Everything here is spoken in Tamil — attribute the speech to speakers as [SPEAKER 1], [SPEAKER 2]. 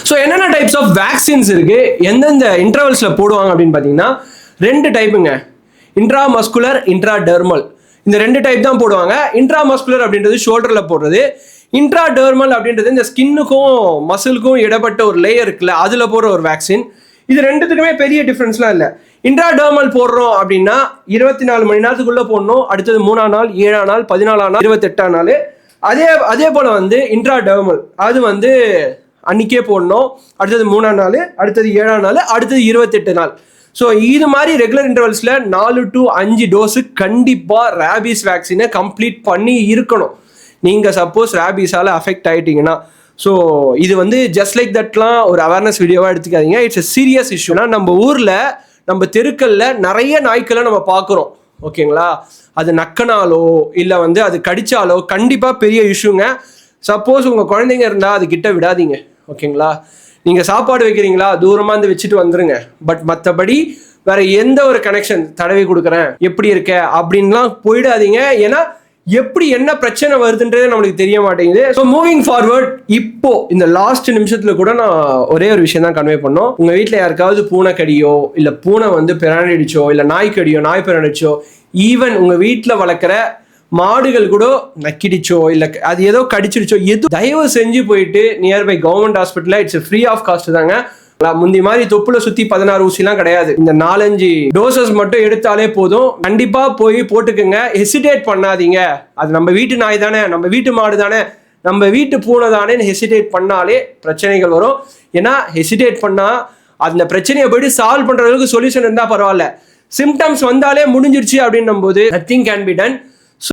[SPEAKER 1] ஸோ என்னென்ன டைப்ஸ் ஆஃப் வேக்சின்ஸ் இருக்கு, எந்தெந்த இன்டர்வல்ஸ்ல போடுவாங்க அப்படின்னு பார்த்தீங்கன்னா 2 டைப்புங்க. Intramuscular, intradermal. இந்த 2 டைப் தான் போடுவாங்க. இன்ட்ராமஸ்குலர் அப்படின்றது ஷோல்டரில் போடுறது. இன்ட்ராடெர்மல் அப்படின்றது இந்த ஸ்கின்னுக்கும் மசிலுக்கும் இடப்பட்ட ஒரு லேயர் இருக்குல்ல, அதில் போடுற ஒரு வேக்சின். இது ரெண்டுத்துக்குமே பெரிய டிஃப்ரென்ஸ்லாம் இல்லை. இன்ட்ராடெர்மல் போடுறோம் அப்படின்னா 24 மணி நேரத்துக்குள்ளே போடணும். அடுத்தது 3ஆம் நாள், 7ஆம் நாள், 14ஆம் நாள், 28ஆம் நாள். அதே போல் வந்து இன்ட்ராடெர்மல் அது வந்து அன்றைக்கே போடணும். அடுத்தது 3ஆம் நாள், அடுத்தது 7ஆம் நாள், அடுத்தது 28 நாள். ஸோ இது மாதிரி ரெகுலர் இன்டர்வல்ஸில் 4 to 5 டோஸு கண்டிப்பாக ரேபீஸ் வேக்சினை கம்ப்ளீட் பண்ணி இருக்கணும். நீங்கள் சப்போஸ் ரேபீஸால் அஃபெக்ட் ஆகிட்டீங்கன்னா. ஸோ இது வந்து ஜஸ்ட் லைக் தட்லாம் ஒரு அவேர்னஸ் வீடியோவாக எடுத்துக்காதீங்க. இட்ஸ் எ சீரியஸ் இஷ்யூனா. நம்ம ஊரில் நம்ம தெருக்களில் நிறைய நாய்க்களை நம்ம பார்க்குறோம், ஓகேங்களா? அது நக்கனாலோ இல்லை வந்து அது கடிச்சாலோ கண்டிப்பாக பெரிய இஷ்யூங்க. சப்போஸ் உங்கள் குழந்தைங்க இருந்தால் அது கிட்ட விடாதீங்க, ஓகேங்களா? நீங்கள் சாப்பாடு வைக்கிறீங்களா, தூரமாக இருந்து வச்சுட்டு வந்துருங்க. பட் மற்றபடி வேற எந்த ஒரு கனெக்ஷன், தடவி கொடுக்குறேன், எப்படி இருக்க அப்படின்லாம் போயிடாதீங்க. ஏன்னா எப்படி என்ன பிரச்சனை வருதுன்றதே நம்மளுக்கு தெரிய மாட்டேங்குது. ஸோ மூவிங் ஃபார்வர்ட், இப்போ இந்த லாஸ்ட் நிமிஷத்துல கூட நான் ஒரே ஒரு விஷயம் தான் கன்வே பண்ணோம். உங்க வீட்டில் யாருக்காவது பூனை கடியோ, இல்லை பூனை வந்து பிராணிடிச்சோ, இல்லை நாய் கடியோ, நாய் பிராணிச்சோ, ஈவன் உங்க வீட்டில் வளர்க்குற மாடுகள் கூட நக்கிடிச்சோ இல்லை அது ஏதோ கடிச்சிடுச்சோ, எது தயவு செஞ்சு போயிட்டு நியர்பை கவர்மெண்ட் ஹாஸ்பிட்டலில் இட்ஸ் ஃப்ரீ ஆஃப் காஸ்ட் தாங்க. முந்தி மாதிரி தொப்புல சுத்தி 16 ஊசிலாம் கிடையாது. இந்த 4-5 டோசஸ் மட்டும் எடுத்தாலே போதும். கண்டிப்பா போய் போட்டுக்குங்க. ஹெசிடேட் பண்ணாதீங்க. அது நம்ம வீட்டு நாய் தானே, நம்ம வீட்டு மாடு தானே, நம்ம வீட்டு பூனை தானேன்னு ஹெசிடேட் பண்ணாலே பிரச்சனைகள் வரும். ஏன்னா ஹெசிடேட் பண்ணா அந்த பிரச்சனையை போயிட்டு சால்வ் பண்ற அளவுக்கு சொல்யூஷன் இருந்தா பரவாயில்ல. சிம்டம்ஸ் வந்தாலே முடிஞ்சிருச்சு அப்படின்னும் போது நத்திங் கேன் பி டன்.